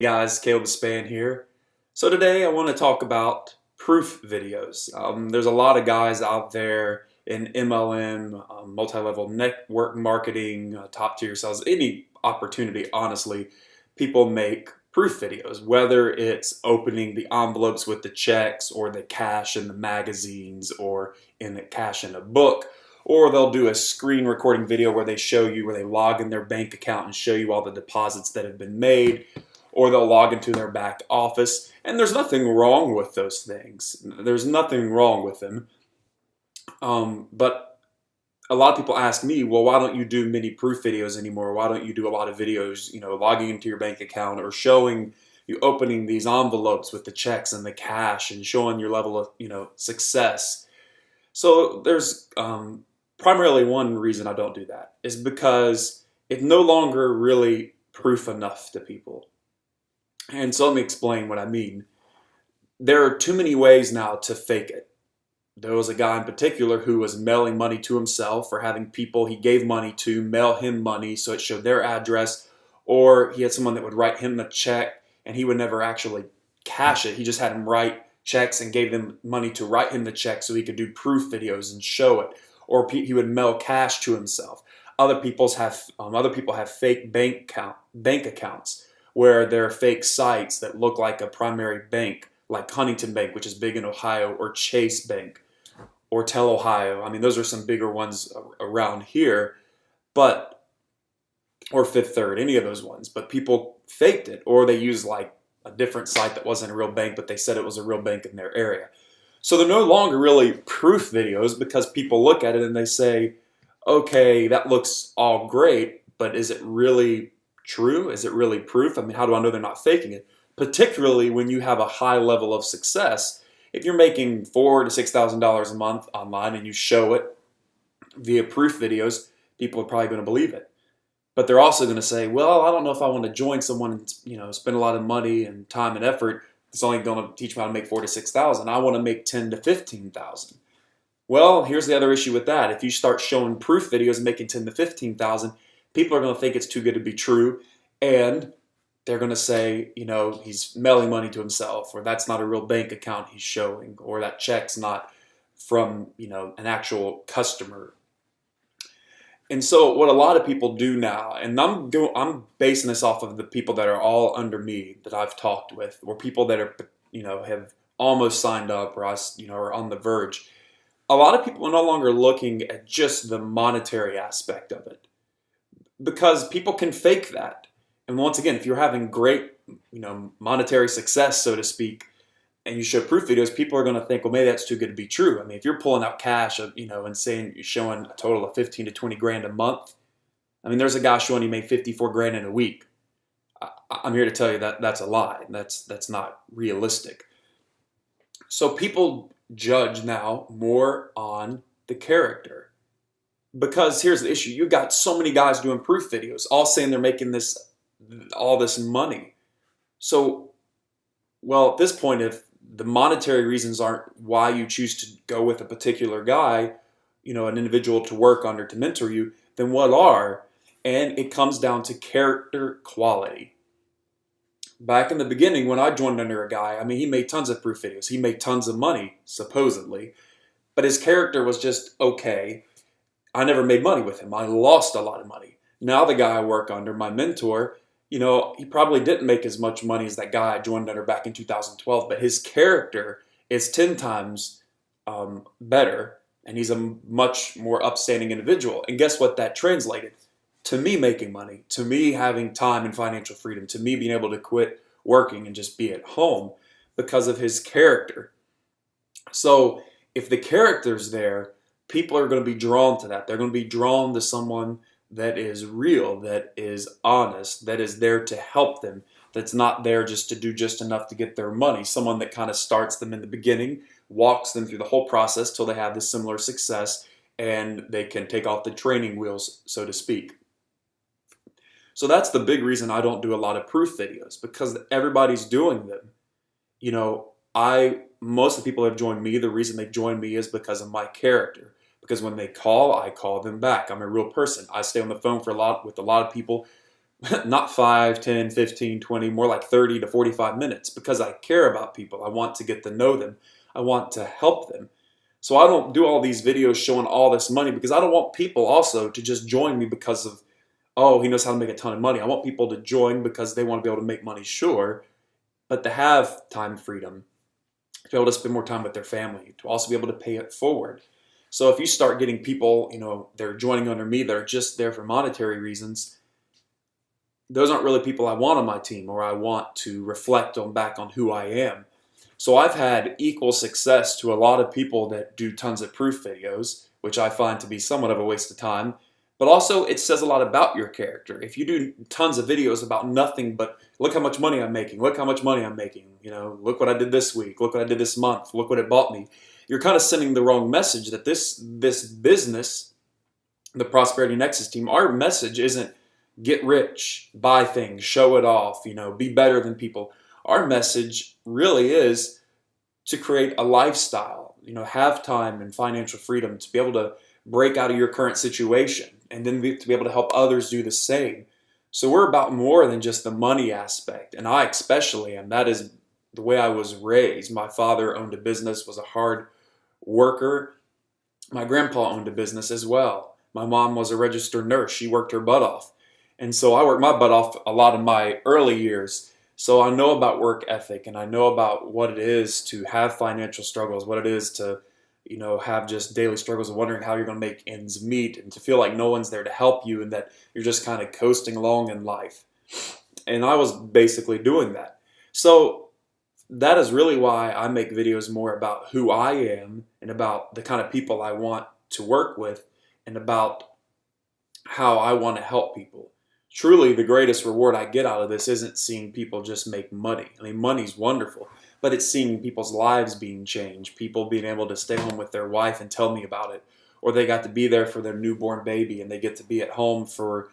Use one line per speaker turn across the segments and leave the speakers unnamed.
Guys, Caleb Span here. So today I want to talk about proof videos. There's a lot of guys out there in MLM, multi-level network marketing, top tier sales, any opportunity, honestly, people make proof videos, whether it's opening the envelopes with the checks or the cash in the magazines or in the cash in a book, or they'll do a screen recording video where they show you where they log in their bank account and show you all the deposits that have been made, or they'll log into their back office. And there's nothing wrong with those things. There's nothing wrong with them. But a lot of people ask me, well, why don't you do many proof videos anymore? Why don't you do a lot of videos, logging into your bank account or showing you opening these envelopes with the checks and the cash and showing your level of, success? So there's primarily one reason I don't do that is because it's no longer really proof enough to people. And so let me explain what I mean. There are too many ways now to fake it. There was a guy in particular who was mailing money to himself or having people he gave money to mail him money so it showed their address, or he had someone that would write him a check and he would never actually cash it. He just had him write checks and gave them money to write him the check so he could do proof videos and show it. Or he would mail cash to himself. Other people have fake bank accounts where there are fake sites that look like a primary bank, like Huntington Bank, which is big in Ohio, or Chase Bank, or Tel Ohio. I mean, those are some bigger ones around here, or Fifth Third, any of those ones. But people faked it, or they used like a different site that wasn't a real bank, but they said it was a real bank in their area. So they're no longer really proof videos because people look at it and they say, okay, that looks all great, but is it really true? Is it really proof? I mean, how do I know they're not faking it? Particularly when you have a high level of success. If you're making $4,000 to $6,000 a month online and you show it via proof videos, people are probably going to believe it. But they're also going to say, well, I don't know if I want to join someone and spend a lot of money and time and effort. It's only going to teach me how to make $4,000 to $6,000. I want to make $10,000 to $15,000. Well, here's the other issue with that. If you start showing proof videos making $10,000 to $15,000, people are going to think it's too good to be true, and they're going to say, he's mailing money to himself, or that's not a real bank account he's showing, or that check's not from, an actual customer. And so what a lot of people do now, and I'm basing this off of the people that are all under me that I've talked with, or people that are, have almost signed up or are on the verge. A lot of people are no longer looking at just the monetary aspect of it, because people can fake that. And once again, if you're having great, monetary success, so to speak, and you show proof videos, people are going to think, well, maybe that's too good to be true. I mean, if you're pulling out cash, and saying you're showing a total of 15 to 20 grand a month, I mean, there's a guy showing he made 54 grand in a week. I'm here to tell you that that's a lie. That's not realistic. So people judge now more on the character. Because here's the issue. You've got so many guys doing proof videos, all saying they're making all this money. So, well, at this point, if the monetary reasons aren't why you choose to go with a particular guy, an individual to work under, to mentor you, then what are? And it comes down to character quality. Back in the beginning, when I joined under a guy, I mean, he made tons of proof videos. He made tons of money, supposedly. But his character was just okay. I never made money with him. I lost a lot of money. Now the guy I work under, my mentor, he probably didn't make as much money as that guy I joined under back in 2012, but his character is 10 times better, and he's a much more upstanding individual. And guess what that translated? To me making money, to me having time and financial freedom, to me being able to quit working and just be at home because of his character. So if the character's there, people are going to be drawn to that. They're going to be drawn to someone that is real, that is honest, that is there to help them, that's not there just to do just enough to get their money. Someone that kind of starts them in the beginning, walks them through the whole process till they have this similar success, and they can take off the training wheels, so to speak. So that's the big reason I don't do a lot of proof videos, because everybody's doing them. Most of the people that have joined me, the reason they joined me is because of my character. Because when they call, I call them back. I'm a real person. I stay on the phone with a lot of people not 5, 10, 15, 20, more like 30 to 45 minutes because I care about people. I want to get to know them. I want to help them. So I don't do all these videos showing all this money because I don't want people also to just join me because of, oh, he knows how to make a ton of money. I want people to join because they want to be able to make money, sure, but to have time freedom, to be able to spend more time with their family, to also be able to pay it forward. So if you start getting people, they're joining under me that are just there for monetary reasons, those aren't really people I want on my team, or I want to reflect on back on who I am. So I've had equal success to a lot of people that do tons of proof videos, which I find to be somewhat of a waste of time. But also it says a lot about your character. If you do tons of videos about nothing but look how much money I'm making, look how much money I'm making, look what I did this week, look what I did this month, look what it bought me, you're kind of sending the wrong message that this business, the Prosperity Nexus team, our message isn't get rich, buy things, show it off, be better than people. Our message really is to create a lifestyle, have time and financial freedom to be able to break out of your current situation and then to be able to help others do the same. So we're about more than just the money aspect, and I especially am. That is the way I was raised. My father owned a business, was a hard worker. My grandpa owned a business as well. My mom was a registered nurse. She worked her butt off. And so I worked my butt off a lot in my early years. So I know about work ethic, and I know about what it is to have financial struggles, what it is to, have just daily struggles of wondering how you're going to make ends meet, and to feel like no one's there to help you and that you're just kind of coasting along in life. And I was basically doing that. So that is really why I make videos more about who I am and about the kind of people I want to work with and about how I want to help people. Truly, the greatest reward I get out of this isn't seeing people just make money. I mean, money's wonderful, but it's seeing people's lives being changed, people being able to stay home with their wife and tell me about it, or they got to be there for their newborn baby and they get to be at home for,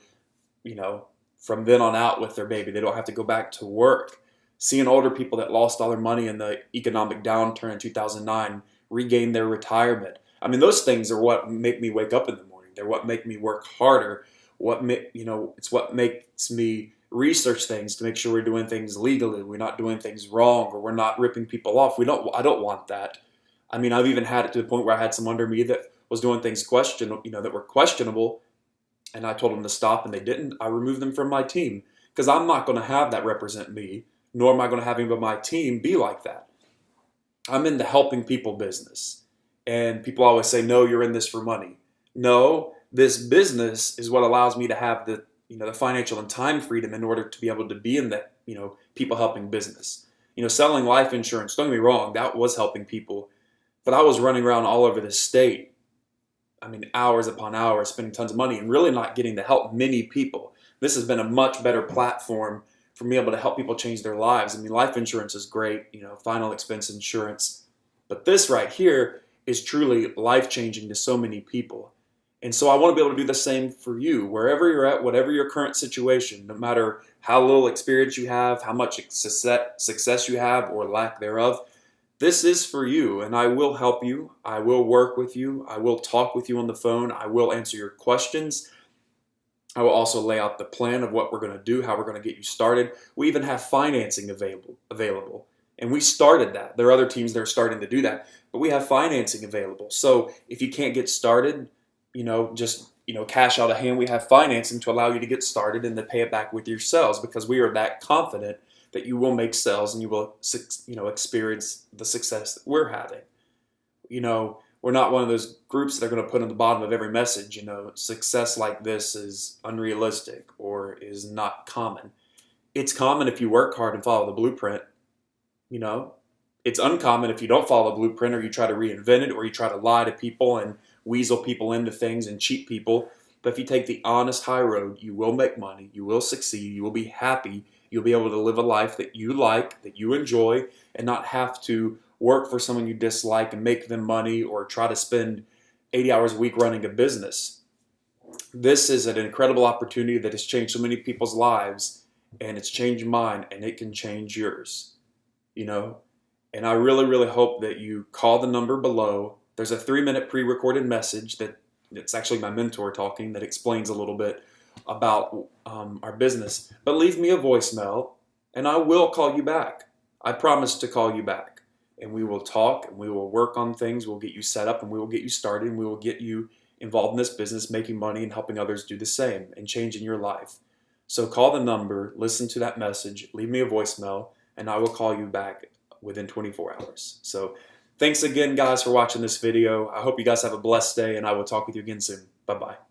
from then on out with their baby. They don't have to go back to work. Seeing older people that lost all their money in the economic downturn in 2009 regain their retirement. I mean, those things are what make me wake up in the morning. They're what make me work harder. It's what makes me research things to make sure we're doing things legally, we're not doing things wrong, or we're not ripping people off. I don't want that. I mean, I've even had it to the point where I had some under me that was doing things that were questionable, and I told them to stop and they didn't. I removed them from my team because I'm not going to have that represent me, nor am I going to have anybody on my team be like that. I'm in the helping people business, and people always say, no, you're in this for money. No, this business is what allows me to have the financial and time freedom in order to be able to be in that, people helping business. Selling life insurance, don't get me wrong, that was helping people, but I was running around all over the state. I mean, hours upon hours, spending tons of money and really not getting to help many people. This has been a much better platform for me able to help people change their lives. I mean, life insurance is great, final expense insurance, but this right here is truly life-changing to so many people. And so I want to be able to do the same for you, wherever you're at, whatever your current situation, no matter how little experience you have, how much success you have or lack thereof. This is for you, and I will help you. I will work with you. I will talk with you on the phone. I will answer your questions. I will also lay out the plan of what we're going to do, how we're going to get you started. We even have financing available. And we started that. There are other teams that are starting to do that, but we have financing available. So if you can't get started, just cash out a hand. We have financing to allow you to get started and to pay it back with your sales, because we are that confident that you will make sales and you will, experience the success that we're having. We're not one of those groups that are going to put on the bottom of every message, success like this is unrealistic or is not common. It's common if you work hard and follow the blueprint. It's uncommon if you don't follow the blueprint, or you try to reinvent it, or you try to lie to people and weasel people into things and cheat people. But if you take the honest high road, you will make money, you will succeed, you will be happy, you'll be able to live a life that you like, that you enjoy, and not have to work for someone you dislike and make them money, or try to spend 80 hours a week running a business. This is an incredible opportunity that has changed so many people's lives, and it's changed mine, and it can change yours. And I really, really hope that you call the number below. There's a 3-minute pre-recorded message it's actually my mentor talking, that explains a little bit about our business, but leave me a voicemail and I will call you back. I promise to call you back, and we will talk and we will work on things. We'll get you set up and we will get you started and we will get you involved in this business, making money and helping others do the same and changing your life. So call the number, listen to that message, leave me a voicemail, and I will call you back within 24 hours. So thanks again, guys, for watching this video. I hope you guys have a blessed day, and I will talk with you again soon. Bye-bye.